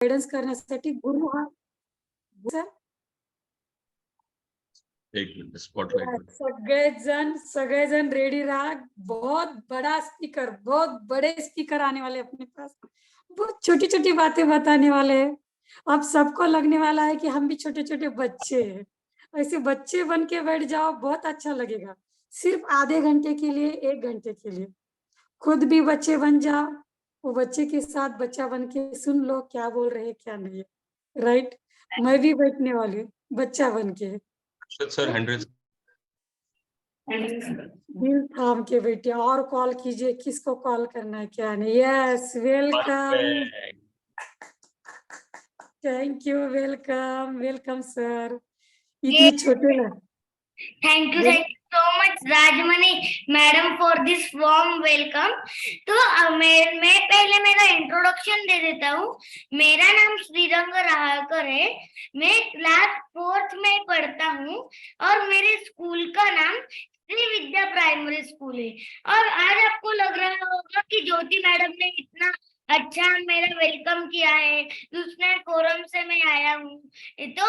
Guidance करण्यासाठी गुरु हा sir एक मिनट स्पॉटलाइट सगळेजण रेडी रहा। बहुत बड़ा स्पीकर, बहुत बड़े स्पीकर आने वाले अपने पास। बहुत छोटी छोटी बातें बताने वाले हैं। अब सबको लगने वाला है कि हम भी छोटे छोटे बच्चे हैं। ऐसे बच्चे बन के बैठ जाओ, बहुत अच्छा लगेगा। सिर्फ आधे घंटे के लिए, 1 घंटे के लिए खुद भी बच्चे बन जाओ, वो बच्चे के साथ बच्चा बन के सुन लो क्या बोल रहे हैं क्या नहीं है। राइट, मैं भी बैठने वाली हूँ बच्चा बन के। सर 100 दिल थाम के बैठे और कॉल कीजिए, किसको कॉल करना है क्या नहीं। Yes, welcome, thank you, welcome welcome sir. इतने छोटे ना। Thank you so much Rajmani madam for this warm welcome. तो मैं पहले मेरा इंट्रोडक्शन दे देता हूँ। मेरा नाम श्रीरंग रहाकर है। मैं क्लास 4th में पढ़ता हूँ और मेरे स्कूल का नाम श्री विद्या प्राइमरी स्कूल है। और आज आपको लग रहा होगा कि ज्योति मैडम ने इतना अच्छा मेरा वेलकम किया है, दूसरे फोरम से मैं आया हूँ, तो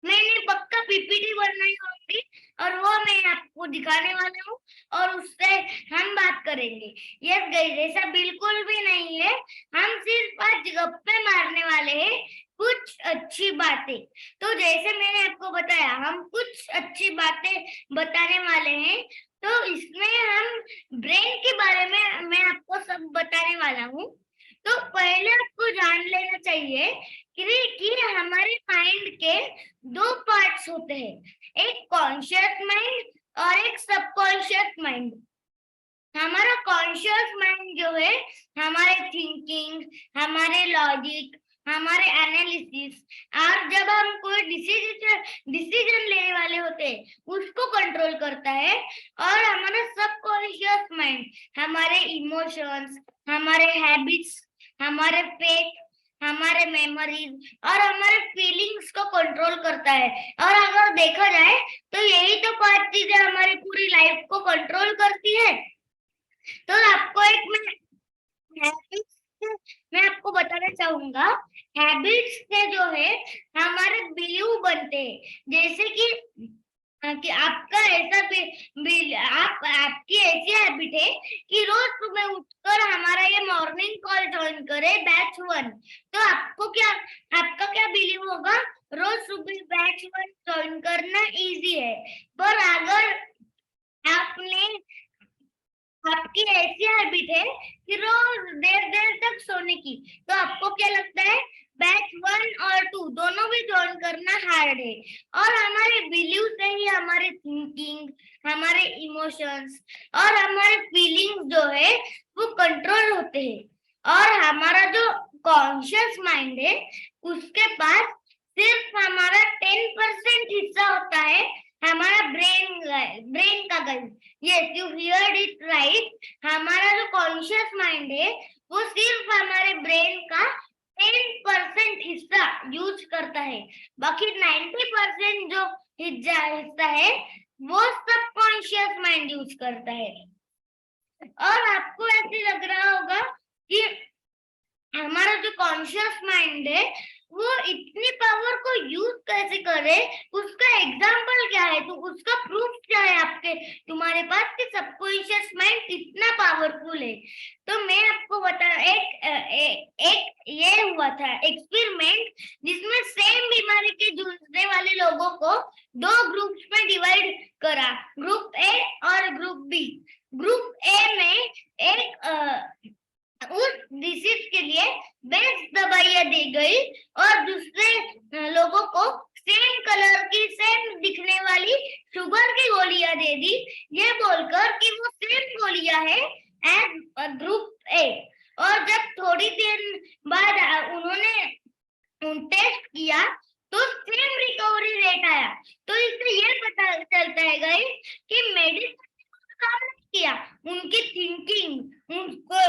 मैंने पक्का पीपीटी बनाई होगी और वो मैं आपको दिखाने वाला हूँ और उससे हम बात करेंगे। यस गाइस, ऐसा बिल्कुल भी नहीं है, हम सिर्फ आज गप्पे मारने वाले हैं, कुछ अच्छी बातें। तो जैसे मैंने आपको बताया, हम कुछ अच्छी बातें बताने वाले हैं। तो इसमें हम ब्रेन के बारे में मैं आपको सब बताने वाला हूँ। तो पहले आपको जान लेना चाहिए कि हमारे माइंड के 2 पार्ट्स होते हैं, एक कॉन्शियस माइंड और एक सबकॉन्शियस माइंड। हमारा कॉन्शियस माइंड जो है हमारे थिंकिंग, हमारे लॉजिक, हमारे एनालिसिस, और जब हम कोई डिसीजन लेने वाले होते हैं उसको कंट्रोल करता है। और हमारा सबकॉन्शियस माइंड हमारे इमोशंस, हमारे हैबिट्स, हमारे फेथ, हमारे मेमोरीज और हमारे फीलिंग्स को कंट्रोल करता है। और अगर देखा जाए तो यही तो 5 चीजें हमारी पूरी लाइफ को कंट्रोल करती है। तो आपको मैं आपको बताना चाहूंगा, हैबिट्स से जो है हमारे बिलीव बनते हैं। जैसे कि आपका ऐसा आपकी ऐसी हैबिट है कि रोज सुबह उठकर हमारा ये मॉर्निंग कॉल ज्वाइन करे बैच 1। तो आपका क्या बिलीव होगा, रोज सुबह बैच 1 ज्वाइन करना इजी है। पर अगर आपकी ऐसी हैबिट है कि रोज देर देर तक सोने की, तो आपको क्या लगता है बैच 1 और 2 दोनों भी ज्वाइन करना हार्ड है। और हमारे बिलीव से ही हमारे थिंकिंग, हमारे इमोशंस और हमारे फीलिंग्स जो है वो कंट्रोल होते हैं। और हमारा जो कॉन्शियस माइंड है उसके पास सिर्फ हमारा 10% हिस्सा होता है, हमारा ब्रेन का gun. Yes, you heard it right. हमारा जो कॉन्शियस माइंड है वो सिर्फ हमारे ब्रेन का 10% हिस्सा यूज करता है। बाकी 90% जो हिस्सा है वो सबकॉन्शियस माइंड यूज करता है। और आपको ऐसे लग रहा होगा कि हमारा जो कॉन्शियस माइंड है वो इतनी पावर को यूज कैसे करे, उसका एग्जाम्पल क्या है, तो उसका प्रूफ क्या है तुम्हारे पास कि सबकॉन्शियस माइंड इतना पावरफुल है। तो मैं आपको बता एक ये हुआ था एक्सपेरिमेंट जिसमें सेम बीमारी के जूझने वाले लोगों को 2 ग्रुप्स में डिवाइड करा, ग्रुप ए और ग्रुप बी। ग्रुप ए में उस डिसीज के लिए बेस्ट दवाइयां दी गई और दूसरे लोगों को सेम कलर की, सेम दिखने वाली शुगर की गोलियां दे दी, ये बोलकर कि वो सेम गोलियां है एज ग्रुप ए। और जब थोड़ी देर बाद उन्होंने टेस्ट किया तो सेम रिकवरी रेट आया। तो इससे ये पता चलता है गाइस कि मेडिसिन काम नहीं किया, उनकी थिंकिंग, उनको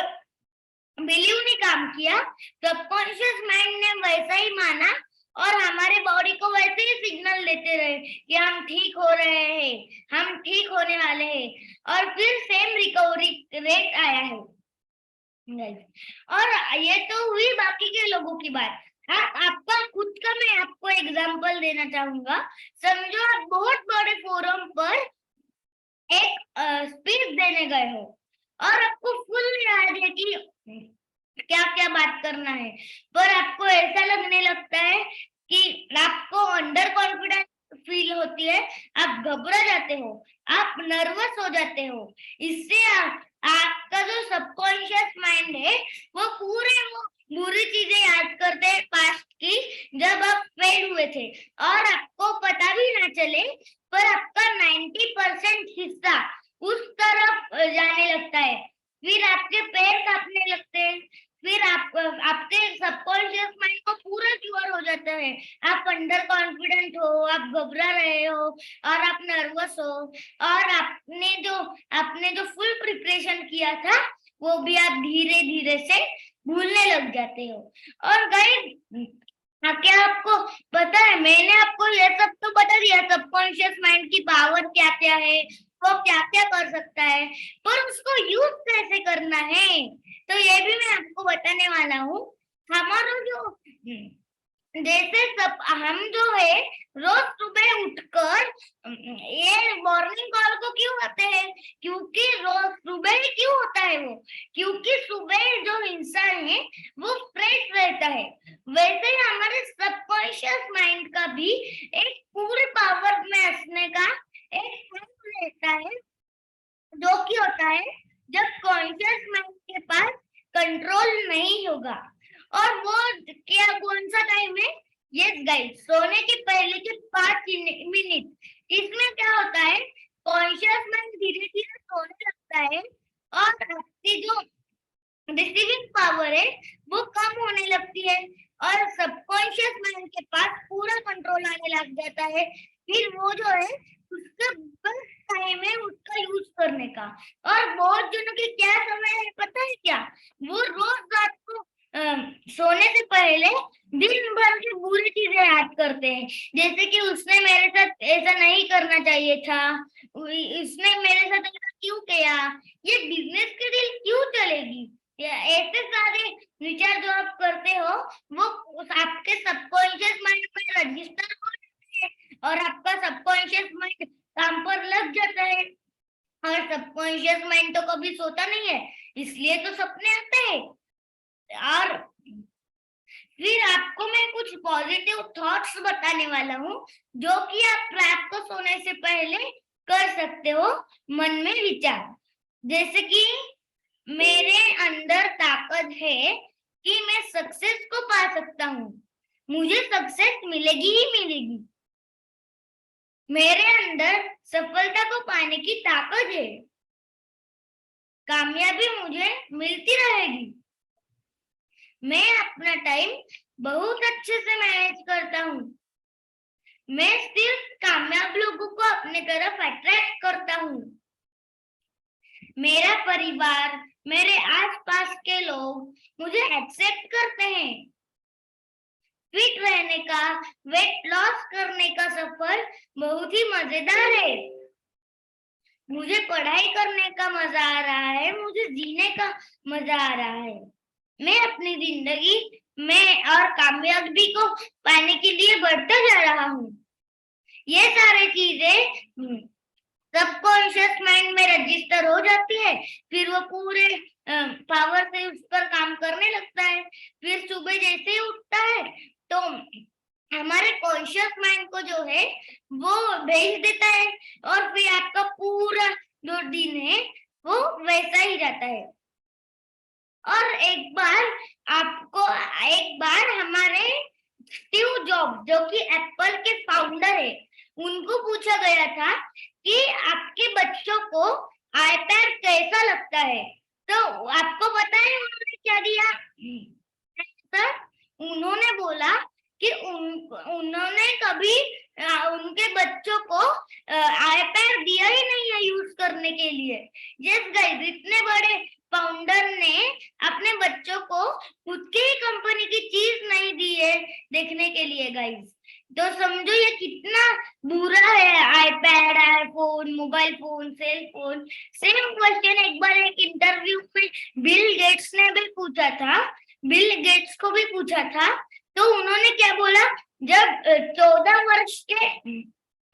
बिलीव ने काम किया, सबकॉन्शियस माइंड ने वैसा ही माना और हमारे बॉडी को वैसे ही सिग्नल देते रहे कि हम ठीक हो रहे हैं, हम ठीक होने वाले हैं, और फिर सेम रिकवरी रेट आया है। और ये तो हुई बाकी के लोगों की बात। आपका खुद का मैं आपको एग्जांपल देना चाहूंगा। समझो आप बहुत बड़े फोरम पर एक स्पीच देने गए हो और आपको फुल याद है कि क्या क्या बात करना है, पर आपको ऐसा लगने लगता है कि आपको अंडर कॉन्फिडेंस फील होती है, आप घबरा जाते हो, आप नर्वस हो जाते हो। इससे आपका जो सबकॉन्शियस माइंड है वो पूरे वो बुरी चीजें याद करते हैं पास्ट की, जब आप फेल हुए थे और आपको पता भी ना चले, पर आपका 90% हिस्सा उस तरफ जाने लगता है। फिर आपके पैर कांपने लगते हैं, फिर आपके सबकॉन्शियस माइंड को पूरा क्योर हो जाता है। आप अंडर कॉन्फिडेंट हो, आप घबरा रहे हो और आप नर्वस हो, और आपने जो फुल प्रिपरेशन किया था वो भी आप धीरे धीरे से भूलने लग जाते हो। और गाइस क्या आपको पता है, मैंने आपको ये सब तो बता दिया सबकॉन्शियस माइंड की पावर क्या क्या है, वो क्या क्या कर सकता है, पर उसको यूज कैसे करना है तो ये भी मैं आपको बताने वाला हूँ। हमारा जो जैसे सब हम जो है रोज सुबह उठकर ये मॉर्निंग कॉल को क्यों आते हैं, क्योंकि रोज सुबह क्यों होता है वो, क्योंकि सुबह जो इंसान है वो फ्रेश रहता है। वैसे ही हमारे सबकॉन्शियस माइंड का भी एक पूरे पावर में आने का एक टाइम रहता है, जो कि होता है जब कॉन्शियस माइंड के पास कंट्रोल नहीं होगा। और वो क्या कौन सा टाइम है? यस गाइस, सोने के पहले के 5 मिनट। इसमें क्या होता है, कॉन्शियस माइंड धीरे धीरे सोने लगता है और आपकी जो रिसीविंग पावर है वो कम होने लगती है और सबकॉन्शियस माइंड के पास पूरा कंट्रोल आने लग जाता है। फिर वो जो है उसका बस टाइम है उसका यूज करने का। और बहुत जनों की क्या समय है पता है क्या, वो रोज रात को सोने से पहले दिन भर की बुरी चीजें याद करते हैं, जैसे कि उसने मेरे साथ ऐसा नहीं करना चाहिए था, इसने मेरे साथ ऐसा क्यों किया, ये बिजनेस की डील क्यों चलेगी, ऐसे सारे विचार जो आप करते हो वो आपके सबकॉन्शियस माइंड में रजिस्टर हो जाते हैं और आपका सबकॉन्शियस माइंड काम पर लग जाता है। और सबकॉन्शियस माइंड तो कभी सोता नहीं है, इसलिए तो सपने आते हैं। और फिर आपको मैं कुछ पॉजिटिव थॉट्स बताने वाला हूँ जो कि आप रात को सोने से पहले कर सकते हो मन में विचार, जैसे कि मेरे अंदर ताकत है कि मैं सक्सेस को पा सकता हूँ, मुझे सक्सेस मिलेगी ही मिलेगी, मेरे अंदर सफलता को पाने की ताकत है, कामयाबी मुझे मिलती रहेगी, मैं अपना टाइम बहुत अच्छे से मैनेज करता हूँ, मैं सिर्फ कामयाब लोगों को अपने तरफ अट्रैक्ट करता हूँ, मेरा परिवार, मेरे आसपास के लोग मुझे एक्सेप्ट करते हैं, फिट रहने का, वेट लॉस करने का सफर बहुत ही मजेदार है, मुझे पढ़ाई करने का मजा आ रहा है, मुझे जीने का मजा आ रहा है, मैं अपनी जिंदगी में और कामयाबी को पाने के लिए बढ़ता जा रहा हूँ। ये सारी चीजें सबकॉन्शियस माइंड में रजिस्टर हो जाती है, फिर वो पूरे पावर से उस पर काम करने लगता है। फिर सुबह जैसे ही उठता है तो हमारे कॉन्शियस माइंड को जो है वो भेज देता है और फिर आपका पूरा जो दिन है वो वैसा ही जाता है। और एक बार हमारे स्टीव जॉब्स जो कि एप्पल के फाउंडर है, उनको पूछा गया था कि आपके बच्चों को आईपैड कैसा लगता है, तो आपको पता है उन्होंने क्या दिया? उन्होंने बोला कि उन्होंने कभी उनके बच्चों को आईपैड दिया ही नहीं है यूज करने के लिए। यस गाइस, इतने बड़े फाउंडर ने अपने बच्चों को खुद की ही कंपनी की चीज नहीं दी है देखने के लिए गाइस। तो समझो ये कितना बुरा है। IPad, iPhone, mobile phone, cell phone. Same question एक बार एक इंटरव्यू में बिल गेट्स ने भी पूछा था, बिल गेट्स को भी पूछा था। तो उन्होंने क्या बोला, जब 14 वर्ष के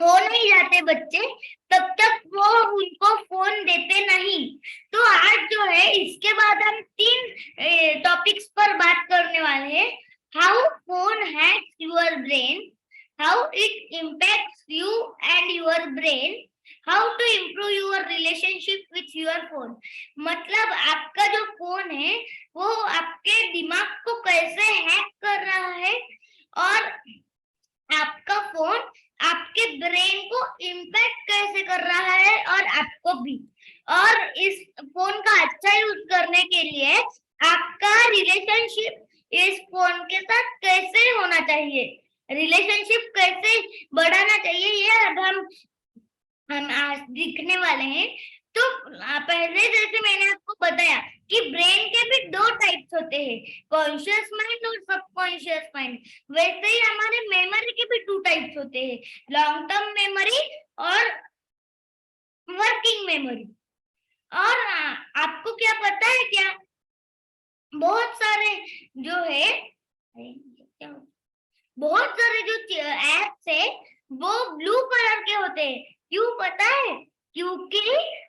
हो नहीं जाते बच्चे तब तक वो उनको फोन देते नहीं। तो आज जो है इसके बाद हम 3 टॉपिक्स पर बात करने वाले हैं। How phone hacks your brain, how it impacts you and your brain, how to improve your relationship with your phone. मतलब आपका जो फोन है वो आपके दिमाग को कैसे हैक कर रहा है और आपका फोन आपके ब्रेन को इम्पैक्ट कैसे कर रहा है और आपको भी। और इस फोन का अच्छा यूज करने के लिए आपका रिलेशनशिप इस फोन के साथ कैसे होना चाहिए, रिलेशनशिप कैसे बढ़ाना चाहिए, ये अब हम आज दिखने वाले हैं। तो पहले जैसे मैंने आपको बताया कि ब्रेन के भी 2 टाइप्स होते हैं, कॉन्शियस माइंड और सबकॉन्शियस माइंड। वैसे ही हमारे मेमोरी के भी 2 टाइप्स होते हैं, लॉन्ग टर्म मेमोरी और वर्किंग मेमोरी। और आपको क्या पता है क्या, बहुत सारे जो है बहुत सारे जो एप्स है वो ब्लू कलर के होते हैं। क्यों पता है, क्योंकि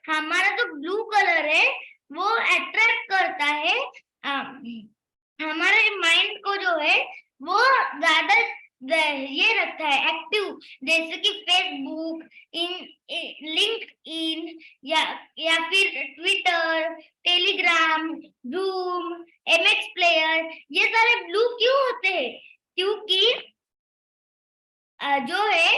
हमारा जो ब्लू कलर है वो अट्रैक्ट करता है हमारे माइंड को, जो है वो ज्यादा ये रखता है एक्टिव, जैसे कि फेसबुक, लिंक्डइन या फिर Twitter, Telegram, zoom, MX player. ये सारे ब्लू क्यों होते हैं, क्योंकि जो है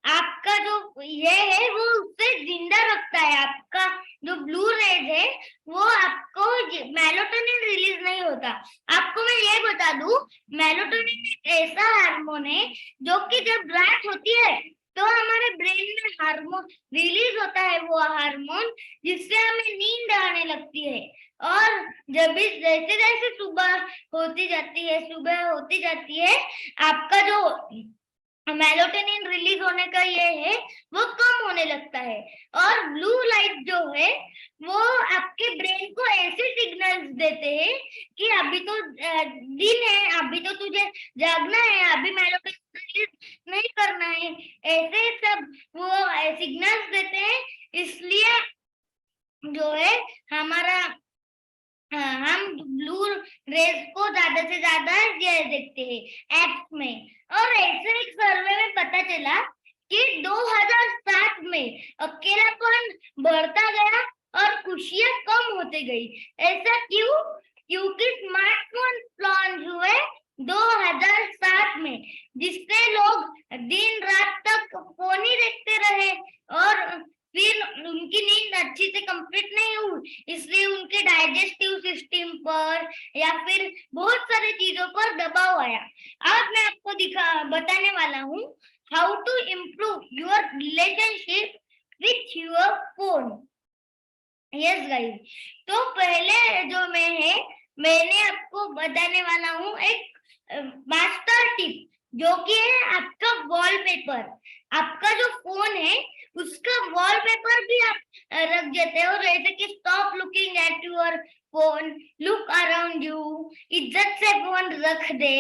आपका जो ये है वो उससे जिंदा रखता है। आपका जो ब्लू रेज है वो आपको मेलाटोनिन रिलीज नहीं होता। आपको मैं ये बता दूं, मेलाटोनिन एक ऐसा हार्मोन है जो कि जब रात होती है तो हमारे ब्रेन में हार्मोन रिलीज होता है, वो हार्मोन जिससे हमें नींद आने लगती है। और जब भी जैसे जैसे सुबह होती जाती है आपका जो मेलाटोनिन रिलीज होने का ये है वो कम होने लगता है। और ब्लू लाइट जो है वो आपके ब्रेन को ऐसे सिग्नल्स देते हैं कि अभी तो दिन है, अभी तो तुझे जागना है, अभी मेलाटोनिन रिलीज नहीं करना है, ऐसे सब वो सिग्नल्स देते हैं। इसलिए जो है हमारा हम ब्लू रेज को ज्यादा से ज्यादा ये देखते हैं एप्स में। और ऐसे एक सर्वे में पता चला कि 2007 में अकेलापन बढ़ता गया और खुशियां कम होती गई। ऐसा क्यों, क्योंकि स्मार्टफोन लॉन्च हुए 2007 में, जिससे लोग दिन रात तक फोन ही देखते रहे और फिर उनकी नींद अच्छी से कंप्लीट नहीं हुई, इसलिए उनके डाइजेस्टिव सिस्टम पर या फिर बहुत सारी चीजों पर दबाव आया। आज मैं आपको बताने वाला हूँ how to improve your relationship with your phone. Yes guys, तो पहले जो मैंने आपको बताने वाला हूँ एक मास्टर टिप, जो कि है आपका वॉलपेपर। आपका जो फोन है उसका वॉलपेपर भी आप रख देते हो, जैसे कि stop looking at your phone, look around you, इज्जत से फोन रख दे।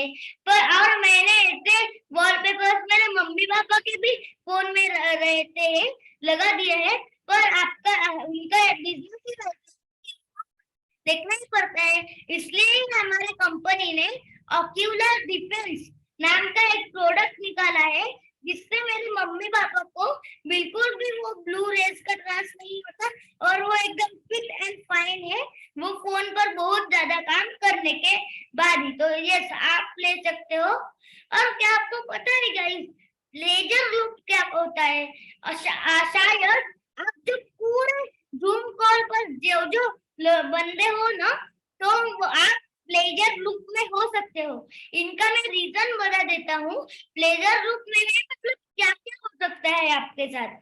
पर और मैंने ऐसे वॉलपेपर्स मेरे मम्मी पापा के भी फोन में रहते हैं, लगा दिए हैं, पर आपका उनका बिजनेस देखना ही पड़ता है। इसलिए हमारे कंपनी ने ऑक्यूलर डिफेंस नाम का एक प्रोडक्ट निकाला है, जिससे मेरे मम्मी पापा को बिल्कुल भी वो ब्लू रेज का त्रास नहीं होता और वो एकदम फिट एंड फाइन है, वो फोन पर बहुत ज्यादा काम करने के बाद ही। तो यस, आप ले सकते हो। और क्या आपको पता है गाइस, लेजर लुक क्या होता है? शायद आप जो पूरे जूम कॉल पर जो बंदे हो ना, तो आप प्लेजर लुक में हो सकते हो। इनका मैं रीजन बता देता हूँ। प्लेजर लुक में मतलब क्या क्या हो सकता है आपके साथ।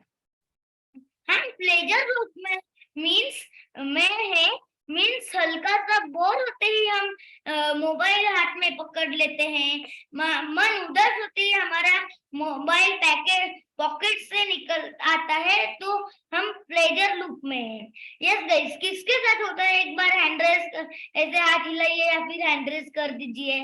हाँ, प्लेजर लुक में मीन्स मैं है मीन्स हल्का सा बोर होते ही हम मोबाइल हाथ में पकड़ लेते हैं, मन उदास होते ही हमारा मोबाइल पॉकेट से निकल आता है, तो हम प्लेजर लूप में हैं। यस गाइस, किसके साथ होता है? एक बार हैंड रेस ऐसे हाथ हिलाइए या फिर हैंड रेस कर दीजिए।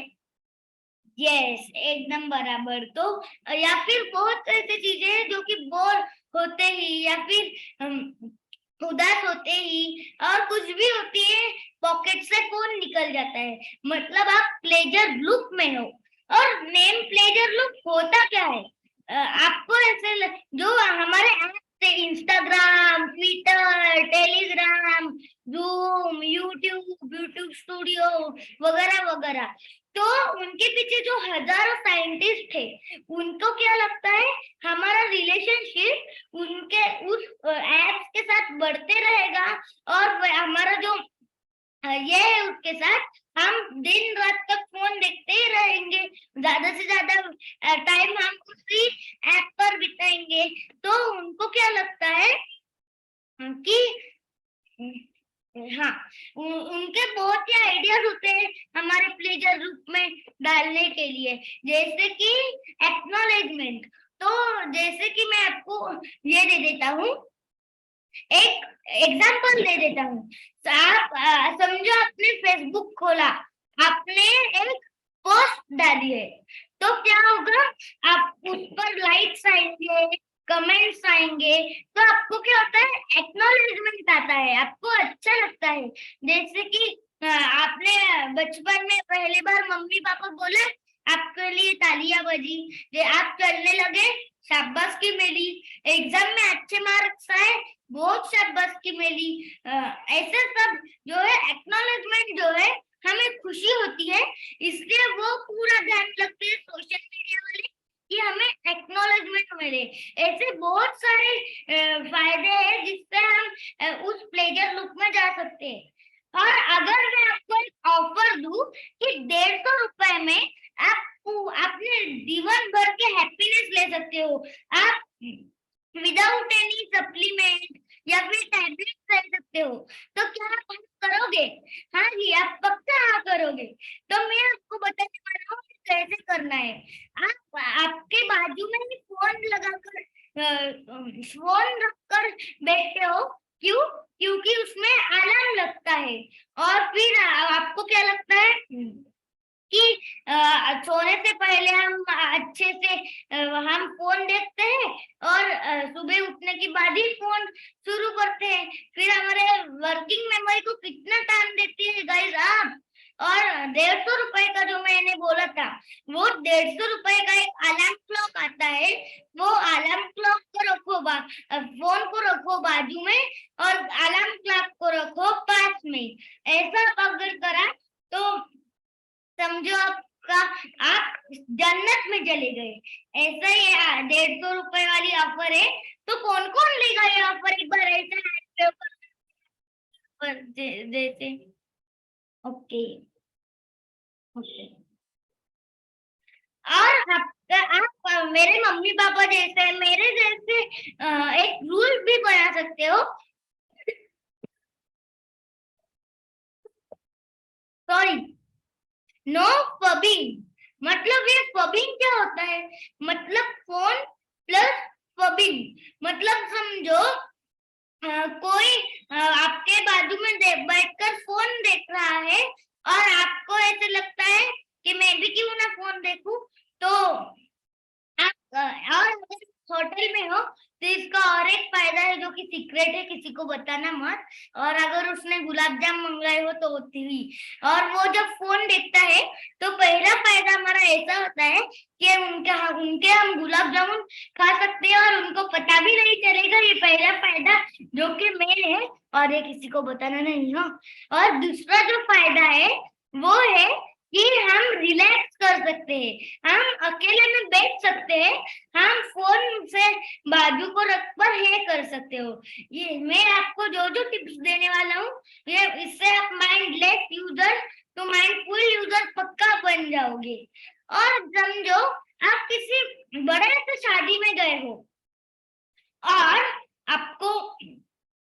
यस, एकदम बराबर। तो या फिर बहुत ऐसी चीजें हैं जो कि बोर होते ही या फिर उदास होते ही और कुछ भी होती है, पॉकेट से फोन निकल जाता है, मतलब आप प्लेजर लूप में हो। और नेम प्लेजर लूप होता क्या है? आपको ऐसे जो हमारे ऐप थे, Instagram, Twitter, Telegram, zoom, YouTube studio वगैरह वगैरह, तो उनके पीछे जो हजारों साइंटिस्ट थे, उनको क्या लगता है हमारा रिलेशनशिप उनके उस एप्स के साथ बढ़ते रहेगा, और हमारा जो ये है उसके साथ हम दिन रात तक फोन देखते ही रहेंगे, ज्यादा से ज्यादा टाइम हम उसी ऐप पर बिताएंगे। तो उनको क्या लगता है कि हाँ, उनके बहुत ही आइडियाज होते हैं हमारे प्लेजर रूप में डालने के लिए, जैसे कि एक्नॉलेजमेंट। तो जैसे कि मैं आपको ये दे देता हूँ, एक एग्जांपल दे देता हूँ। तो आप समझो आपने फेसबुक खोला, आपने एक पोस्ट डाली है, तो क्या होगा, आप उस पर लाइक्स आएंगे, कमेंट्स आएंगे, तो आपको क्या होता है, एक्नॉलेजमेंट आता है, आपको अच्छा लगता है। जैसे कि आपने बचपन में पहली बार मम्मी पापा बोले, आपके लिए तालियां बजी, आप चलने लगे, शाबाशी मिली, एग्जाम में अच्छे मार्क्स आए, बहुत शाबाशी मिली। ऐसे सब जो है एक्नॉलेजमेंट जो है हमें खुशी होती है, इसलिए वो पूरा ध्यान रखते हैं सोशल मीडिया वाले कि हमें एक्नॉलेजमेंट मिले। ऐसे बहुत सारे फायदे हैं जिससे हम उस प्लेजर लूप में जा सकते हैं। और अगर मैं आपको एक ऑफर दूं कि 150 रुपए में आप अपने जीवन भर के हैप्पीनेस ले सकते हो, आप विदाउट एनी सप्लीमेंट या फिर टैबलेट ले सकते हो, तो क्या आप करोगे? हाँ जी, आप पक्का हाँ करोगे। तो मैं आपको बताने वाला हूँ कि कैसे करना है। आप आपके बाजू में ही फोन लगाकर फोन रखकर बैठे हो, क्यों? क्योंकि उसमें अलार्म लगता है, और फिर आपको क्या लगता है कि सोने से पहले हम अच्छे से हम फोन देखते हैं, और सुबह उठने के बाद ही फोन शुरू करते हैं। फिर हमारे वर्किंग मेमोरी को कितना टाइम देती है गाइस आप? और 150 रुपए का जो मैंने बोला था, वो 150 रुपए का एक अलार्म क्लॉक आता है, वो अलार्म क्लॉक को रखो फोन को रखो बाजू में, और अलार्म क्लॉक को रखो पास में। ऐसा अगर करा तो समझो आपका आप जन्नत में चले गए। ऐसा ही 150 रुपए वाली ऑफर है, तो कौन कौन लेगा ये ऑफर? एक बार ऐसा पर देते। Okay okay. और आप मेरे मम्मी पापा जैसे, मेरे जैसे एक रूल भी बना सकते हो। Sorry, no phubbing. मतलब ये पबिंग क्या होता है? मतलब फोन प्लस पबिंग। मतलब समझो कोई आपके बाजू में बैठकर फोन देख रहा है, और आपको ऐसे लगता है कि मैं भी क्यों ना फोन देखूं, तो आप और अगर होटल में हो तो इसका और एक फायदा है जो कि सीक्रेट है, किसी को बताना मत। और अगर उसने गुलाब जाम मंगवाए हो तो होती हुई, और वो जब फोन देखता है तो पहला फायदा हमारा ऐसा होता है कि उनके हम गुलाब जामुन खा सकते हैं, और उनको पता भी नहीं चलेगा। ये पहला फायदा जो कि मेन है, और ये किसी को बताना नहीं हो। और दूसरा जो फायदा है वो है कि हम रिलैक्स कर सकते हैं, हम अकेले में बैठ सकते हैं, हम फोन से बाजू को रखकर ये कर सकते हो। ये मैं आपको जो जो टिप्स देने वाला हूँ, ये इससे आप माइंडलेस यूजर तो माइंडफुल यूजर पक्का बन जाओगे। और समझो आप किसी बड़े से शादी में गए हो, और आपको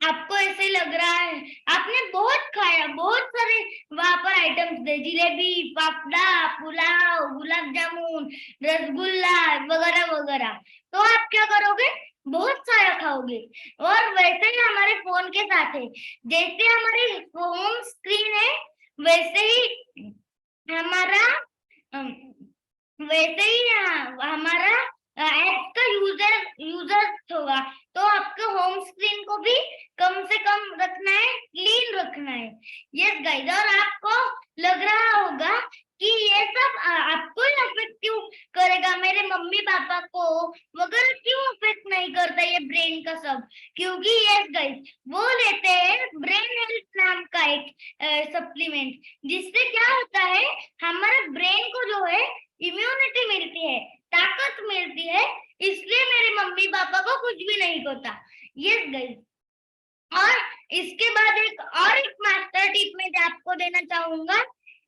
आपको ऐसे लग रहा है आपने बहुत खाया, बहुत सारे वहां पर आइटम्स थे, जिलेबी, फाफड़ा, पुलाव, गुलाब जामुन, रसगुल्ला वगैरह वगैरह, तो आप क्या करोगे? बहुत सारा खाओगे। और वैसे ही हमारे फोन के साथ है, जैसे हमारी होम स्क्रीन है वैसे ही हमारा अम, वैसे ही हमारा ऐप का यूजर होगा। तो आपके होम स्क्रीन को भी कम से कम रखना है, क्लीन रखना है। यस गाइस, और आपको लग रहा होगा कि ये सब आपको ही अफेक्ट क्यों करेगा, मेरे मम्मी पापा को वगैरह क्यों अफेक्ट नहीं करता ये ब्रेन का सब? क्योंकि यस गाइस, वो लेते हैं ब्रेन हेल्थ नाम का एक सप्लीमेंट, जिससे क्या होता है हमारे ब्रेन को जो है इम्यूनिटी मिलती है, ताकत मिलती है, इसलिए मेरे मम्मी पापा को कुछ भी नहीं होता। यस गाइस, और इसके बाद एक मास्टर टिप मैं आपको देना चाहूंगा,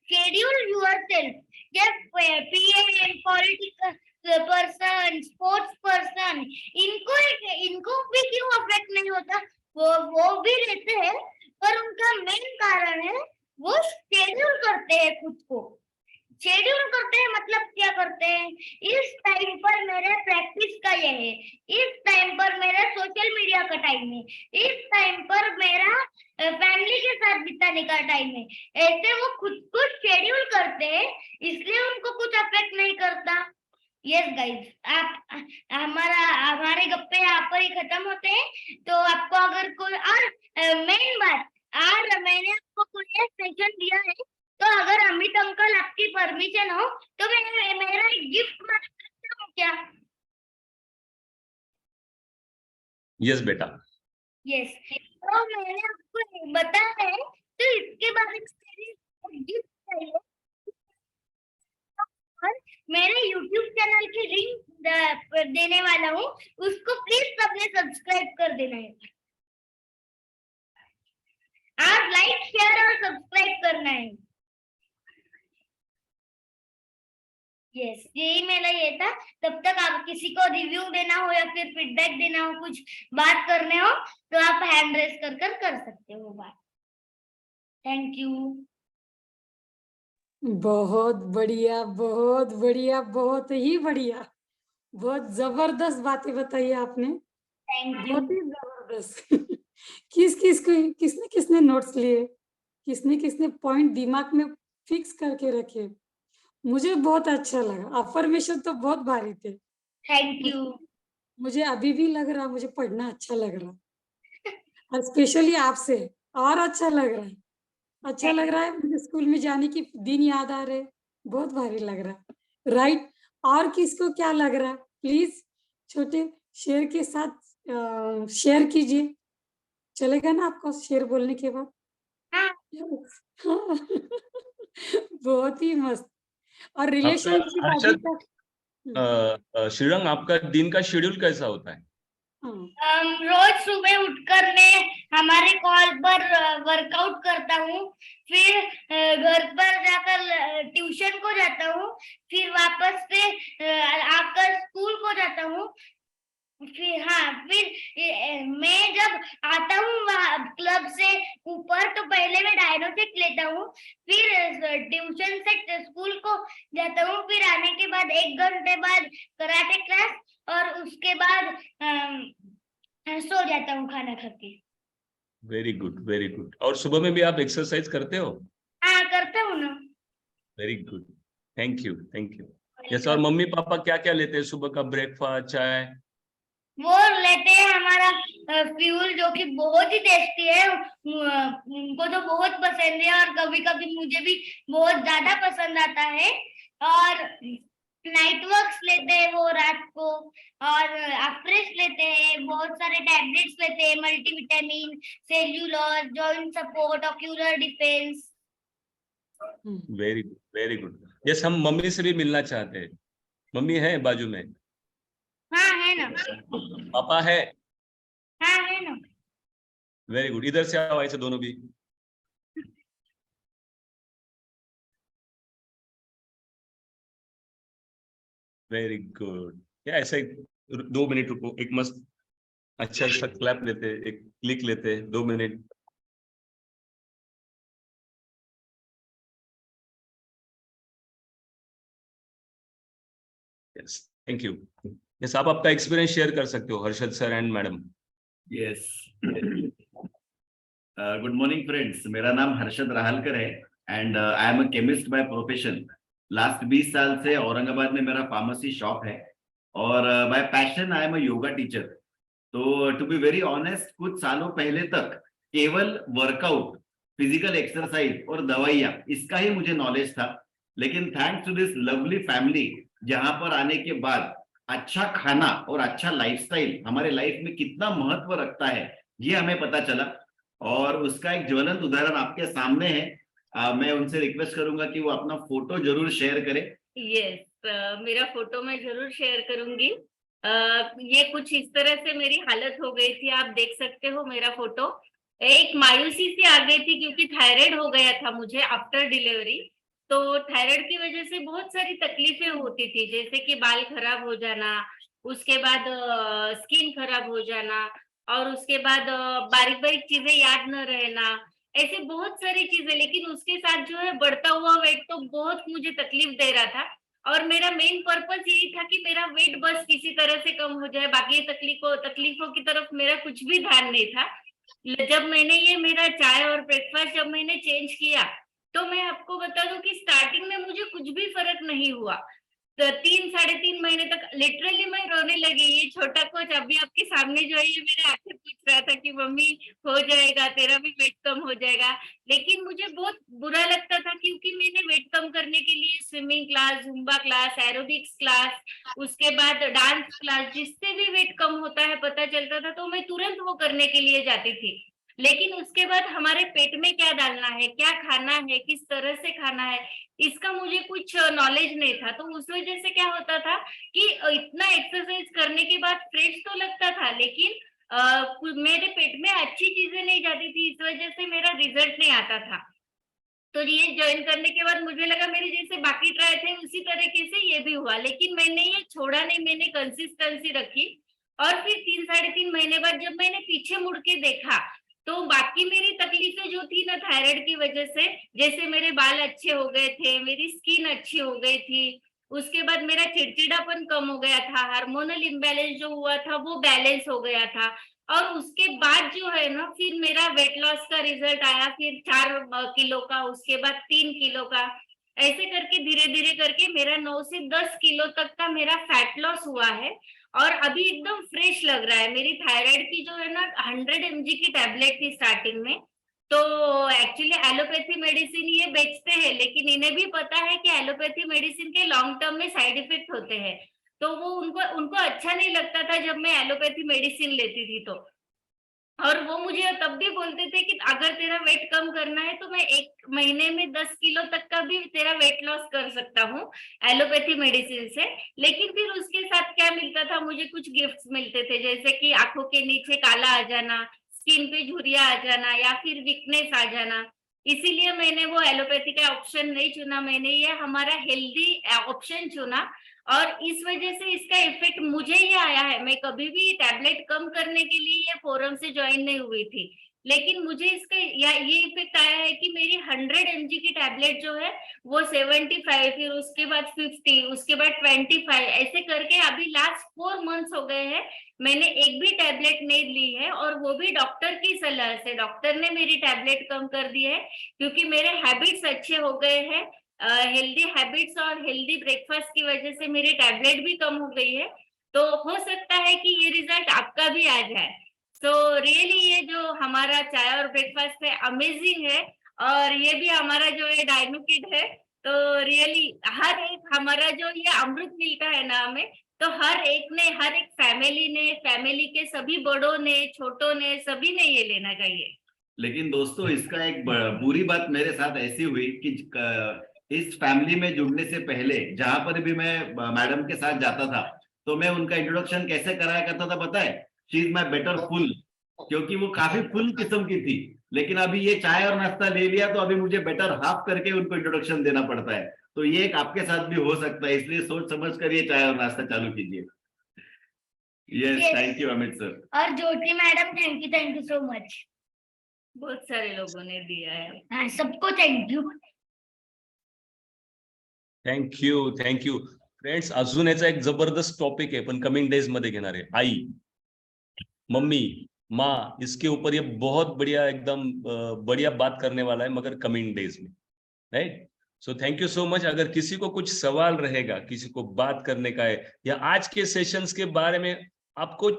schedule yourself. PM, political person, sports person, इनको भी क्यों अफेक्ट नहीं होता? वो भी लेते हैं, पर उनका मेन कारण है वो शेड्यूल करते हैं खुद को। शेड्यूल करते हैं मतलब क्या करते हैं? इस टाइम पर मेरे प्रैक्टिस का ये है, इस टाइम पर मेरा सोशल मीडिया का टाइम है, इस टाइम पर मेरा फैमिली के साथ बिताने का टाइम है। ऐसे वो खुद को शेड्यूल करते हैं, इसलिए उनको कुछ अफेक्ट नहीं करता। यस गाइस, आप हमारे गप्पे यहाँ पर ही खत्म होते हैं। तो आपको अगर कोई और मेन बात, आज मैंने आपको कोई सेशन दिया है, तो अगर अमित अंकल आपकी परमिशन हो तो मैं मेरा एक गिफ्ट मांग सकता हूँ क्या? यस बेटा। यस, तो मैंने आपको बताया है, तो इसके बारे में मेरी गिफ्ट चाहिए। और मेरे YouTube चैनल की लिंक देने वाला हूँ, उसको प्लीज सबने सब्सक्राइब कर देना है। आप लाइक, शेयर और सब्सक्राइब करना है। यस, यही मेरा ये था। तब तक आप किसी को रिव्यू देना हो या फिर फीडबैक देना हो, कुछ बात करने हो, तो आप हैंड रेस कर सकते हो बात। Thank you. बहुत बढ़िया, बहुत बढ़िया, बहुत ही बढ़िया, बहुत जबरदस्त बातें बताई आपने, थैंक यू। बहुत ही जबरदस्त। किसने किसने नोट्स लिए, किसने किसने पॉइंट दिमाग में फिक्स करके रखे, मुझे बहुत अच्छा लगा। अफर्मेशन तो बहुत भारी थे। Thank you. मुझे अभी भी लग रहा, मुझे पढ़ना अच्छा लग रहा, और स्पेशली आपसे और अच्छा लग रहा है। अच्छा लग रहा है, मुझे स्कूल में जाने की दिन याद आ रहे, बहुत भारी लग रहा है। राइट, और किसको क्या लग रहा है, प्लीज छोटे शेर के साथ शेयर कीजिए। चलेगा ना आपको शेर बोलने के बाद? हाँ, हाँ। बहुत ही मस्त। और आपका रिलेशनशिप अभी हर्षद, तक श्रीरंग, आपका दिन का शेड्यूल कैसा होता है? रोज सुबह उठकर मैं हमारे कॉल पर वर्कआउट करता हूँ, फिर घर पर जाकर ट्यूशन को जाता हूँ, फिर वापस से आकर स्कूल को जाता हूँ। फिर मैं जब आता हूँ क्लब से ऊपर, तो पहले मैं डायनोटिक लेता हूँ, फिर ट्यूशन से स्कूल को जाता हूँ, फिर आने के बाद 1 घंटे बाद कराटे क्लास, और उसके बाद सो जाता हूँ खाना खा के। Very good, very good. और सुबह में भी आप एक्सरसाइज करते हो? हाँ, करता हूँ ना। Very good, thank you, thank you. Yes, और मम्मी पापा क्या क्या लेते हैं सुबह का ब्रेकफास्ट, चाय? वो लेते हैं हमारा फ्यूल, जो कि बहुत ही टेस्टी है, उनको तो बहुत पसंद है, और कभी कभी मुझे भी बहुत ज्यादा पसंद आता है। और नाइट वर्क्स लेते हैं वो रात को, और अफ्रेश लेते हैं, बहुत सारे टैबलेट्स लेते हैं, multivitamin, cellular, joint support, ocular defence. Very good, very good. Yes, हम मम्मी से भी मिलना चाहते हैं। मम्मी है बाजू में? हाँ है ना। पापा है? हाँ है ना। वेरी गुड, इधर से आओ, ऐसे दोनों भी। Very good. क्या ऐसे 2 मिनट रुको, एक मस्त अच्छा सा क्लैप लेते, एक क्लिक लेते, 2 minute. Yes, thank you. Yes, आप आपका एक्सपीरियंस शेयर कर सकते हो Harshad sir and madam. Yes, good morning friends, मेरा नाम हर्षद राहलकर है and I am a chemist by profession. Last 20 साल से औरंगाबाद में मेरा फार्मेसी शॉप है और bye passion I am a yoga teacher. तो टू बी वेरी ऑनेस्ट, कुछ सालों पहले तक केवल वर्कआउट, फिजिकल एक्सरसाइज और दवाइयाँ, इसका ही मुझे नॉलेज था। लेकिन thanks to this lovely family, जहां पर आने के बाद अच्छा खाना और अच्छा लाइफस्टाइल हमारे लाइफ में कितना महत्व रखता है, ये हमें पता चला। और उसका एक ज्वलंत उदाहरण आपके सामने है। मैं उनसे रिक्वेस्ट करूंगा कि वो अपना फोटो जरूर शेयर करें। यस, मेरा फोटो मैं जरूर शेयर करूंगी। ये कुछ इस तरह से मेरी हालत हो गई थी, आप देख सकते हो मेरा फोटो। एक मायूसी सी आ गई थी क्योंकि थायराइड हो गया था मुझे आफ्टर डिलीवरी। तो थायराइड की वजह से बहुत सारी तकलीफें होती थी, जैसे कि बाल खराब हो जाना, उसके बाद स्किन खराब हो जाना, और उसके बाद बारीक बारीक चीजें याद न रहना, ऐसे बहुत सारी चीजें। लेकिन उसके साथ जो है बढ़ता हुआ वेट तो बहुत मुझे तकलीफ दे रहा था। और मेरा मेन पर्पस यही था कि मेरा वेट बस किसी तरह से कम हो जाए, बाकी तकलीफों की तरफ मेरा कुछ भी ध्यान नहीं था। जब मैंने ये मेरा चाय और ब्रेकफास्ट जब मैंने चेंज किया, तो मैं आपको बता दूं कि स्टार्टिंग में मुझे कुछ भी फर्क नहीं हुआ। तो 3-3.5 महीने तक लिटरली मैं रोने लगी। ये छोटा कोच अभी आपके सामने जो है, ये मेरे आंखें पूछ रहा था कि मम्मी हो जाएगा, तेरा भी वेट कम हो जाएगा। लेकिन मुझे बहुत बुरा लगता था क्योंकि मैंने वेट कम करने के लिए swimming class, Zumba class, aerobics class, उसके बाद डांस क्लास, जिससे भी वेट कम होता है पता चलता था, तो मैं तुरंत वो करने के लिए जाती थी। लेकिन उसके बाद हमारे पेट में क्या डालना है, क्या खाना है, किस तरह से खाना है, इसका मुझे कुछ नॉलेज नहीं था। तो उस वजह से क्या होता था कि इतना एक्सरसाइज करने के बाद फ्रेश तो लगता था, लेकिन मेरे पेट में अच्छी चीजें नहीं जाती थी, इस वजह से मेरा रिजल्ट नहीं आता था। तो ये ज्वाइन करने के बाद मुझे लगा मेरे जैसे बाकी ट्राई थे उसी तरीके से ये भी हुआ, लेकिन मैंने ये छोड़ा नहीं, मैंने कंसिस्टेंसी रखी। और फिर 3-3.5 महीने बाद जब मैंने पीछे मुड़ के देखा, तो बाकी मेरी तकलीफें जो थी ना थायराइड की वजह से, जैसे मेरे बाल अच्छे हो गए थे, मेरी स्किन अच्छी हो गई थी, उसके बाद मेरा चिड़चिड़ापन कम हो गया था, हार्मोनल इम्बैलेंस जो हुआ था वो बैलेंस हो गया था। और उसके बाद जो है ना, फिर मेरा वेट लॉस का रिजल्ट आया, फिर 4 किलो का, उसके बाद 3 किलो का, ऐसे करके धीरे धीरे करके मेरा 9 से 10 किलो तक का मेरा फैट लॉस हुआ है। और अभी एकदम फ्रेश लग रहा है। मेरी थायराइड की जो है ना 100 mg की टैबलेट थी स्टार्टिंग में। तो एक्चुअली एलोपैथी मेडिसिन ये बेचते हैं, लेकिन इन्हें भी पता है कि एलोपैथी मेडिसिन के लॉन्ग टर्म में साइड इफेक्ट होते हैं। तो वो उनको अच्छा नहीं लगता था जब मैं एलोपैथी मेडिसिन लेती थी तो। और वो मुझे तब भी बोलते थे कि अगर तेरा वेट कम करना है तो मैं 1 महीने में 10 किलो तक का भी तेरा वेट लॉस कर सकता हूँ एलोपैथी मेडिसिन से। लेकिन फिर उसके साथ क्या मिलता था, मुझे कुछ गिफ्ट्स मिलते थे, जैसे कि आंखों के नीचे काला आ जाना, स्किन पे झुर्रियां आ जाना, या फिर वीकनेस आ जाना। इसीलिए मैंने वो एलोपैथी का ऑप्शन नहीं चुना, मैंने ये हमारा हेल्दी ऑप्शन चुना। और इस वजह से इसका इफेक्ट मुझे ही आया है। मैं कभी भी टैबलेट कम करने के लिए ये फोरम से ज्वाइन नहीं हुई थी, लेकिन मुझे इसका ये इफेक्ट आया है कि मेरी 100 mg की टैबलेट जो है वो 75, फिर उसके बाद 50, उसके बाद 25, ऐसे करके अभी लास्ट 4 मंथ्स हो गए हैं मैंने एक भी टैबलेट नहीं ली है। और वो भी डॉक्टर की सलाह से, डॉक्टर ने मेरी टैबलेट कम कर दी है क्योंकि मेरे हैबिट्स अच्छे हो गए हैं। हेल्दी हैबिट्स और हेल्दी ब्रेकफास्ट की वजह से मेरी टैबलेट भी कम हो गई है। तो हो सकता है कि ये रिजल्ट आपका भी आ जाए। तो रियली ये जो हमारा चाय और ब्रेकफास्ट है अमेजिंग है, और ये भी हमारा जो है डायनो किड है। तो रियली हर एक हमारा जो ये अमृत मिलता है ना हमें, तो हर एक ने, हर एक फैमिली के सभी बड़ों ने, छोटों ने, सभी ने ये लेना चाहिए। लेकिन दोस्तों, इसका एक बुरी बात मेरे साथ ऐसी हुई कि इस फैमिली में जुड़ने से पहले जहां पर भी मैं मैडम के साथ जाता था, तो मैं उनका इंट्रोडक्शन कैसे कराया करता था पता है? She is my better full, क्योंकि वो काफी फुल किस्म की थी। लेकिन अभी ये चाय और नाश्ता ले लिया तो अभी मुझे बेटर हाफ करके उनको इंट्रोडक्शन देना पड़ता है। तो ये एक आपके साथ भी हो सकता है, इसलिए सोच समझ कर ये चाय और नाश्ता चालू कीजिए। Yes, Yes. thank you, Amit sir. और Jyoti madam thank you so much. बहुत सारे लोगों ने दिया है। हाँ, सबको थैंक यू। Thank you friends. अजून याचा एक जबरदस्त टॉपिक आहे, पण कमिंग डेज मध्ये घेणार आहे. आई, मम्मी, माँ, इसके ऊपर ये बहुत बढ़िया एकदम बढ़िया बात करने वाला है, मगर कमिंग डेज में, right. So thank you so much. अगर किसी को कुछ सवाल रहेगा, किसी को बात करने का है, या आज के सेशंस के बारे में आपको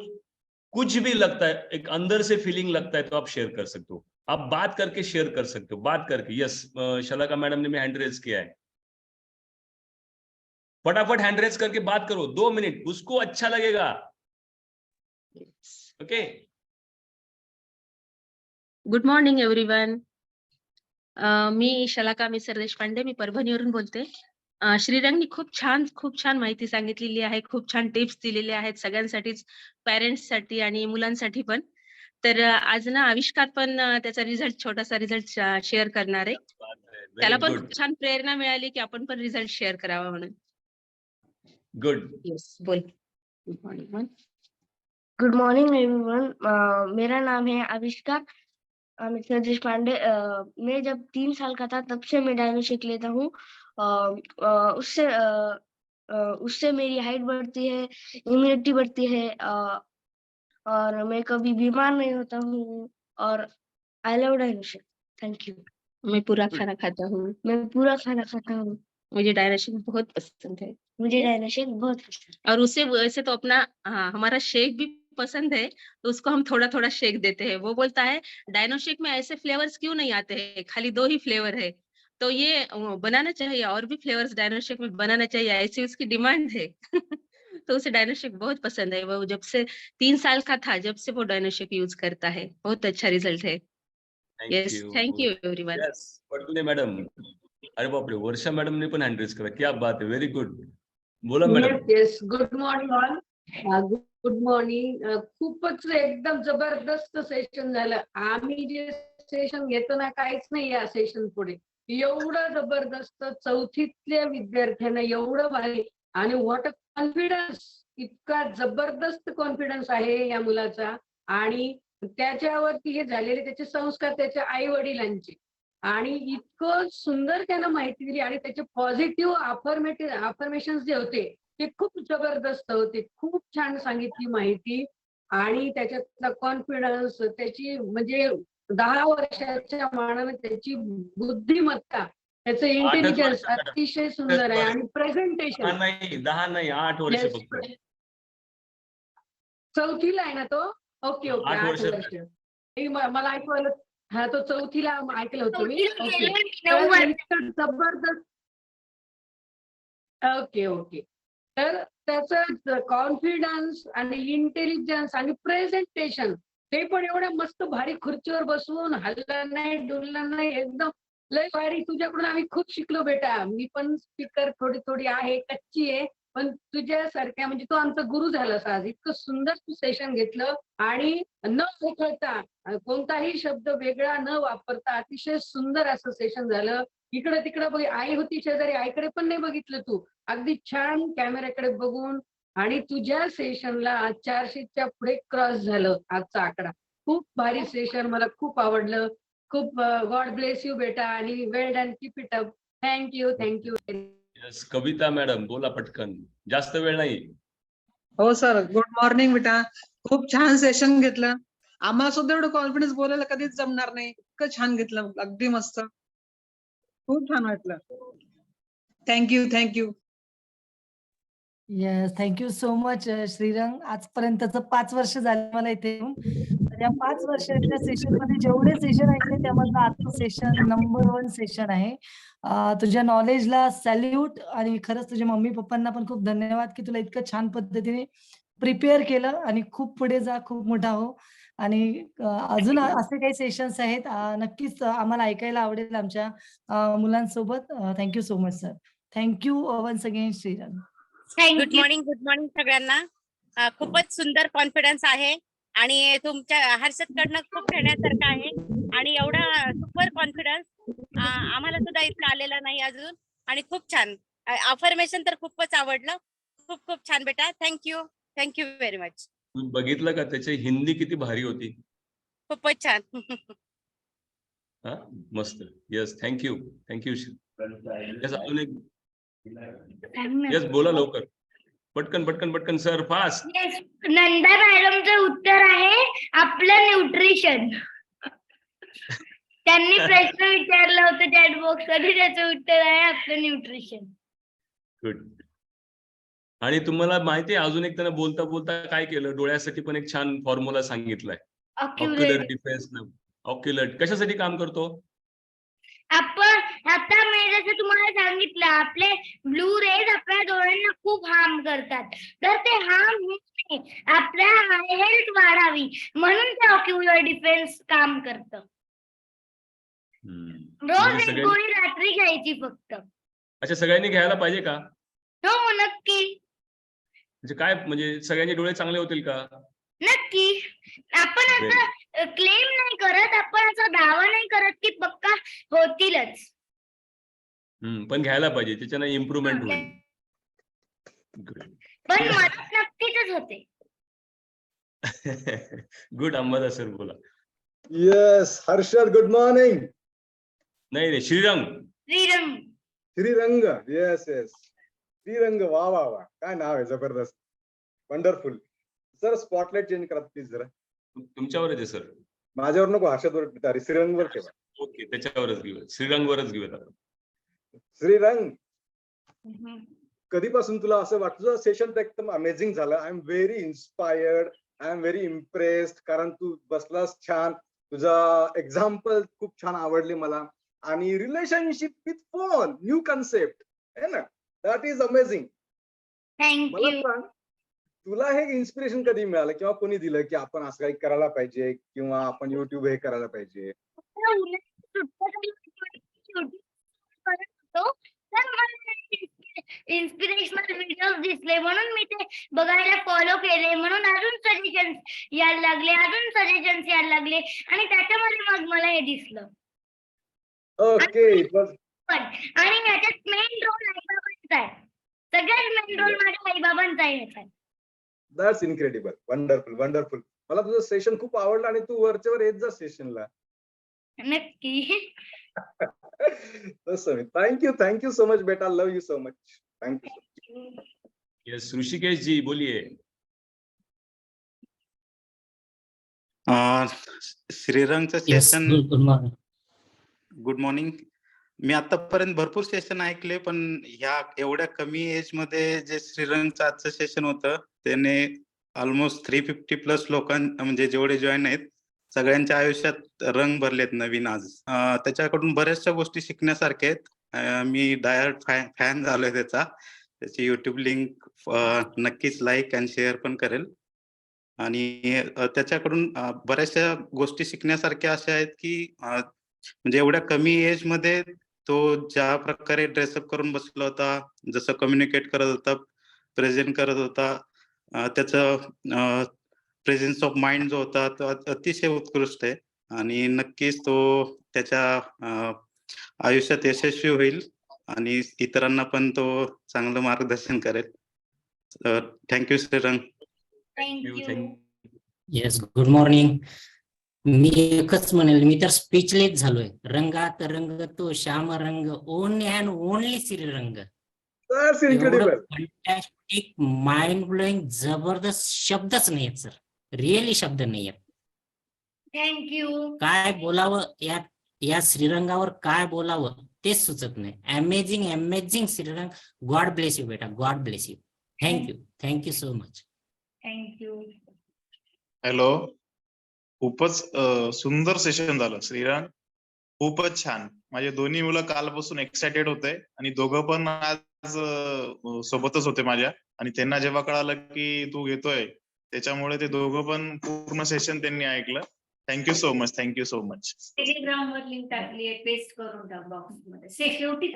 कुछ भी लगता है, एक अंदर से फीलिंग लगता है, तो आप शेयर कर सकते हो. आप बात करके शेयर कर सकते हो, बात करके. यस, शलाका मैडम ने हैंड रेज किया है. फटाफट हैंड रेज करके बात करो, 2 मिनट, उसको अच्छा लगेगा. ओके. Good morning everyone. मी शलाका मिसर देशपांडे, मी परभणीवरून बोलते. श्रीरंगनी खूप छान माहिती सांगितलेली आहे, खूप छान टिप्स दिलेल्या आहेत सगळ्यांसाठीच, पॅरेंट्ससाठी आणि मुलांसाठी पण. तर आज ना आविष्कार पण त्याचा रिझल्ट, छोटासा रिझल्ट शेअर करणार आहे. त्याला पण खूप छान प्रेरणा मिळाली की आपण पण रिझल्ट शेअर करावा म्हणून. गुड. येस, बोल. Good morning. Good morning everyone. मेरा नाम है आविष्कार मिस्टर देशपांडे। मैं जब 3 साल का था तब से मैं डायनोशिक लेता हूँ। उससे मेरी हाइट बढ़ती है, इम्यूनिटी बढ़ती है, और मैं कभी बीमार नहीं होता हूँ। और आई लव डायनोशिक। Thank you. मैं पूरा खाना खाता हूँ, मैं पूरा खाना खाता हूँ। मुझे डायनाशिक बहुत पसंद है. मुझे डायनोशिक बहुत पसंद है। और उसे वैसे तो अपना हमारा शेक भी पसंद है, तो उसको हम थोड़ा थोड़ा शेक देते हैं. वो बोलता है डायनोशिक में ऐसे फ्लेवर्स क्यों नहीं आते हैं, खाली 2 ही फ्लेवर है, तो ये बनाना चाहिए, और भी फ्लेवर्स डायनोशिक में बनाना चाहिए, ऐसी उसकी डिमांड है. तो उसे डायनोशिक बहुत पसंद है. वो जब से 3 साल का था, जब से वो डायनोशिक यूज करता है. बहुत अच्छा रिजल्ट है. Yes, thank you everyone. Yes, Patule madam. अरे बापरे, वर्षा मैडम ने पण हँड रेज करा. क्या बात है, व्हेरी गुड. बोला madam. Yes, good morning all. Good morning. खूपच एकदम जबरदस्त सेशन झालं. आम्ही जे सेशन घेतो ना, काहीच नाही या सेशन पुढे. एवढं जबरदस्त, चौथीतल्या विद्यार्थ्यांना एवढं भारी, आणि व्हॉट अ कॉन्फिडन्स, इतका जबरदस्त कॉन्फिडन्स आहे या मुलाचा. आणि त्याच्यावरती हे झालेले त्याचे संस्कार त्याच्या आई वडिलांचे, आणि इतकं सुंदर त्यानं माहिती दिली, आणि त्याचे पॉझिटिव्ह अफर्मेशन जे होते ते खूप जबरदस्त होते. खूप छान सांगितली माहिती, आणि त्याच्यातला कॉन्फिडन्स, त्याची म्हणजे 10 वर्षाच्या मानाने त्याची बुद्धिमत्ता, त्याचं इंटेलिजन्स अतिशय सुंदर आहे. आणि प्रेझेंटेशन 10 नाही 8 वर्ष फक्त. चौथीला आहे ना तो. ओके ओके, 8 8 वर्ष. वर्ष. मला ऐकलं. हा, तो चौथीला ऐकलं होतं मी. ओके, 9 वर्ष। इतकं जबरदस्त. Okay okay. तर त्याचं कॉन्फिडन्स आणि इंटेलिजन्स आणि प्रेझेंटेशन, ते पण एवढ्या मस्त भारी खुर्चीवर बसून, हल्ला नाही, डुलला नाही, एकदम लय भारी. तुझ्याकडून आम्ही खूप शिकलो बेटा. मी पण स्पीकर थोडी आहे, कच्ची आहे, पण तुझ्यासारख्या म्हणजे तो आमचा गुरु झालास आज. इतकं सुंदर तू सेशन घेतलं, आणि न उखळता, कोणताही शब्द वेगळा न वापरता अतिशय सुंदर असं सेशन झालं. इकडं तिकडं आई होती शेजारी, आईकडे पण नाही बघितलं तू. अगदी छान कॅमेऱ्याकडे बघून, आणि तुझ्या सेशनला 400च्या पुढे क्रॉस झालं आजचा आकडा. खूप भारी सेशन, मला खूप आवडलं. खूप गॉड ब्लेस यू बेटा, आणि well done, keep it up. Thank you. Yes, Kavita madam बोला पटकन, जास्त वेळ नाही. हो सर, गुड मॉर्निंग बेटा. खूप छान सेशन घेतलं. आम्हाला सुद्धा एवढं कॉन्फिडन्स बोलायला कधीच जमणार नाही, इतकं छान घेतलं, अगदी मस्त, खूप छान वाटलं. Thank you. Yes, thank you so much Shrirang. आजपर्यंतचं 5 वर्ष झाले मला इथे येऊन. तर या 5 वर्षाच्या सेशन मध्ये जेवढे सेशन ऐकले त्यामधलं आजचं सेशन नंबर 1 सेशन आहे. तुझ्या नॉलेजला सॅल्यूट, आणि खरंच तुझ्या मम्मी पप्पांना पण खूप धन्यवाद की तुला इतकं छान पद्धतीने प्रिपेअर केलं, आणि खूप पुढे जा, खूप मोठा हो. आणि अजून असे काही सेशन्स आहेत, नक्कीच आम्हाला ऐकायला आवडेल आमच्या मुलांसोबत. Thank you so much sir. Thank you once again Shrirang. Good morning सगळ्यांना. खूपच सुंदर कॉन्फिडन्स आहे, आणि तुमच्या हर्षदकडनं खूप घेण्यासारखं आहे, आणि एवढा सुपर कॉन्फिडन्स आम्हाला सुद्धा इतका आलेला नाही अजून. आणि खूप छान अफर्मेशन तर खूपच आवडलं. खूप छान बेटा. Thank you very much. तुम्ही बघितलं का त्याची हिंदी किती भारी होती? खूपच छान. हा मस्त. Yes, thank you thank you. येस, अजून एक. येस, बोला लवकर, पटकन पटकन पटकन सर, फास्ट. Yes, नंदा मॅडमचं उत्तर आहे आपलं न्यूट्रिशन. त्यांनी प्रश्न विचारला होता चॅट बॉक्स मध्ये, त्याचं उत्तर आहे आपलं न्यूट्रिशन. गुड. आणि तुम्हाला माहिती आहे अजून एक त्यांना बोलता बोलता काय केलं, डोळ्यासाठी पण एक छान फॉर्म्युला सांगितलाय. Ocular defence. ऑक्युलर कशासाठी काम करतो? आपण आता मी जसं तुम्हाला सांगितलं, आपले ब्लू रेज आपल्या डोळ्यांना खूप हार्म करतात, तर ते हार्म होऊ नये, आपल्या हेल्थ वाढावी म्हणून ते ऑक्युलर डिफेन्स काम करतं. रोज म्हणजे एक सगळे, गोळी रात्री घ्यायची फक्त. अच्छा, सगळ्यांनी घ्यायला पाहिजे का? हो नक्की म्हणजे काय, म्हणजे सगळ्यांचे डोळे चांगले होतील का? नक्की. आपण असं क्लेम नाही करत, आपण असा दावा नाही करत की पक्का होतीलच. पण घ्यायला पाहिजे, त्याच्यानं इम्प्रुव्हमेंट होईल. पण मदत नक्कीच होते. गुड. अंबादा सर बोला. Yes Harshad, good morning. नाही नाही, श्रीरंग. श्रीरंग. श्रीरंग, येस येस श्रीरंग, वा वा वा, काय नाव आहे, जबरदस्त, वंडरफुल. सर स्पॉटलाइट चेंज करा प्लीज जरा. तुमच्यावरच आहे सर. माझ्यावर नको, हर्षदवर, श्रीरंगवर ठेवा. ओके, त्याच्यावरच घेऊया, श्रीरंगवरच घेऊयात आपण. श्रीरंग, कधीपासून तुला असं वाटतं? तुझं सेशन एकदम अमेझिंग झालं. I am very inspired, I am very impressed, कारण तू बसलास छान, तुझा एक्झाम्पल खूप छान आवडले मला. आणि relationship with phone, new concept आहे ना, दॅट इज अमेझिंग. मला थँक्यू. सांग, तुला हे इन्स्पिरेशन कधी मिळालं किंवा कोणी दिलं की आपण असं काही करायला पाहिजे किंवा आपण युट्यूब हे करायला पाहिजे? इन्स्पिरेशनल व्हिडिओज दिसले म्हणून मी ते बघायला फॉलो केले, म्हणून अजून सजेशन्स यायला लागले, अजून सजेशन्स यायला लागले, आणि त्याच्यामध्ये मग मला हे दिसलं. ओके. आणि याच्यात मेन रोल आईबाबांचा आहे, सगळ्यात मेन रोल माझ्या आईबाबांचा आहे ह्याच्यात. That's incredible, wonderful wonderful. मला तुझं सेशन खूप आवडलं आणि तू वरच्यावर येत जा सेशनला. नक्की. तसं. थँक्यू सो मच बेटा, love you so much. Thank you. Yes, Rishikesh ji बोलिए. श्रीरंगचं सेशन. Good morning. मी आतापर्यंत भरपूर सेशन ऐकले, पण ह्या एवढ्या कमी एज मध्ये जे श्रीरंगचं आजचं सेशन होतं, त्याने ऑलमोस्ट 350+ म्हणजे जेवढे जॉईन आहेत सगळ्यांच्या आयुष्यात रंग भरलेत नवीन आज. त्याच्याकडून बऱ्याचशा गोष्टी शिकण्यासारख्या आहेत. मी डायरेक्ट फॅन झालोय त्याची युट्यूब लिंक नक्कीच लाईक आणि शेअर पण करेल. आणि त्याच्याकडून बऱ्याचशा गोष्टी शिकण्यासारख्या अशा आहेत की म्हणजे एवढ्या कमी एज मध्ये तो ज्या प्रकारे ड्रेसअप करून बसला होता, जसं कम्युनिकेट करत होता, प्रेझेंट करत होता, त्याचं प्रेझेन्स ऑफ माइंड जो होता तो अतिशय उत्कृष्ट आहे. आणि नक्कीच तो त्याच्या आयुष्यात यशस्वी होईल आणि इतरांना पण तो चांगलं मार्गदर्शन करेल. Thank you Shrirang. Thank you. Yes, good morning. मी एकच म्हणेल, मी तर स्पीचलेस झालोय. रंगात रंग तो श्याम रंग, only and only Shrirang. Fantastic, mind blowing, जबरदस्त. शब्दच नाहीयेत सर, रिअली शब्द नाहीयेत. थँक्यू. काय बोलावं या श्रीरंगावर, काय बोलावं तेच सुचत नाही. Amazing amazing Shrirang. God bless you बेटा, God bless you. Thank you so much. Thank you. Hello, खूपच सुंदर सेशन झालं श्रीरंग, खूपच छान. माझे दोन्ही मुलं कालपासून एक्सायटेड होते आणि दोघं पण आज सोबतच होते माझ्या. आणि त्यांना जेव्हा कळालं की तू घेतोय, त्याच्यामुळे ते दोघं पण पूर्ण सेशन त्यांनी ऐकलं. Thank you so much, thank you so much. Telegram वर लिंक टाकली आहे, पेस्ट करून टाक बॉक्स मध्ये. सिक्युरिटी.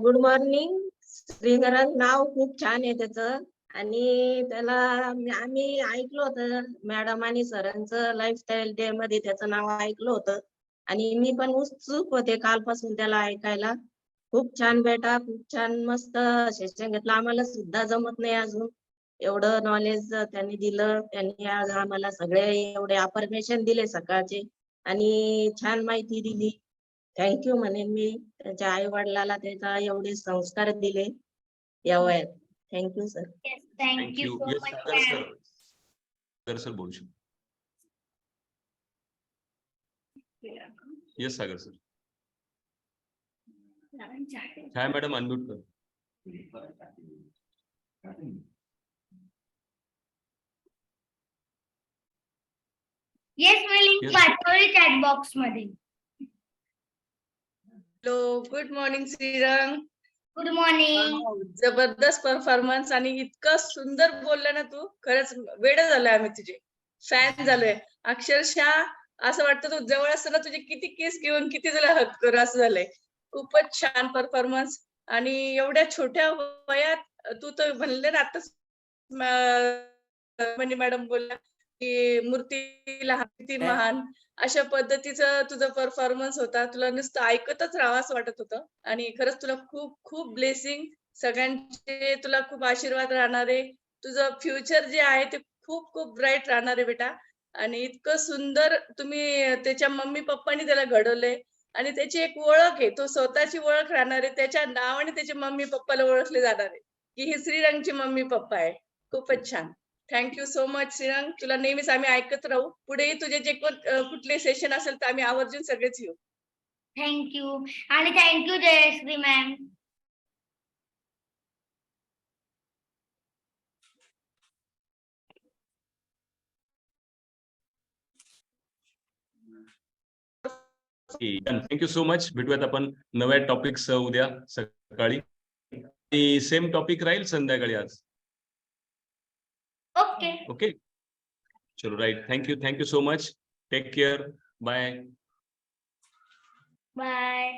Good morning. श्रीरंग नाव खूप छान आहे त्याचं, आणि त्याला आम्ही ऐकलं होतं मॅडम आणि सरांचं लाईफस्टाईल डे मध्ये त्याचं नाव ऐकलं होतं, आणि मी पण उत्सुक होते कालपासून त्याला ऐकायला. खूप छान बेटा, खूप छान, मस्त सेशन घेतलं. आम्हाला सुद्धा जमत नाही अजून एवढं नॉलेज त्यांनी दिलं. त्यांनी आज आम्हाला सगळे एवढे अफर्मेशन दिले सकाळचे आणि छान माहिती दिली. थँक्यू म्हणेन मी. त्याच्या आई वडिलाला त्याचा एवढे संस्कार दिले या वयात. Thank you sir. Thank you thank you. So yes much Sagar ma'am. Sir. Sagar sir बोलू शकतो. येस सागर सर. छाया मॅडम अनम्यूट कर. येस मी लिंक Yes. पाठवली चॅट बॉक्स मध्ये. Hello, good morning Shrirang. Good morning. जबरदस्त परफॉर्मन्स आणि इतकं सुंदर बोलला ना तू. खरंच वेड झालोय आम्ही तुझे फॅन झालोय. अक्षरशः असं वाटतं तू जवळ असताना तुझे किती केस घेऊन किती तुला हक करू असं झालंय. खूपच छान परफॉर्मन्स आणि एवढ्या छोट्या वयात तू तर म्हणले ना आताच म्हणजे मॅडम बोलला की मूर्ती लहान किती महान अशा पद्धतीचं तुझं परफॉर्मन्स होता. तुला नुसतं ऐकतच राहावं असं वाटत होतं आणि खरंच तुला खूप खूप ब्लेसिंग. सगळ्यांचे तुला खूप आशीर्वाद राहणारे. तुझं फ्युचर जे आहे ते खूप खूप ब्राईट राहणार आहे बेटा. आणि इतकं सुंदर तुम्ही त्याच्या मम्मी पप्पांनी त्याला घडवलंय आणि त्याची एक ओळख आहे. तो स्वतःची ओळख राहणार आहे. त्याच्या नावाने त्याचे मम्मी पप्पाला ओळखले जाणार आहे की ही श्रीरंगची मम्मी पप्पा आहे. खूपच छान. Thank you so much Shrirang. तुला नेहमीच आम्ही ऐकत राहू. पुढेही तुझे जे कुठले सेशन असेल तर आम्ही आवर्जून सगळेच येऊ. थँक्यू आणि thank you Jayshree ma'am. Thank you so much. भेटूयात आपण नव्या टॉपिक्स उद्या सकाळी. सेम टॉपिक राहील संध्याकाळी आज. ओके. ओके चलो right. Thank you so much. Take care. Bye. Bye.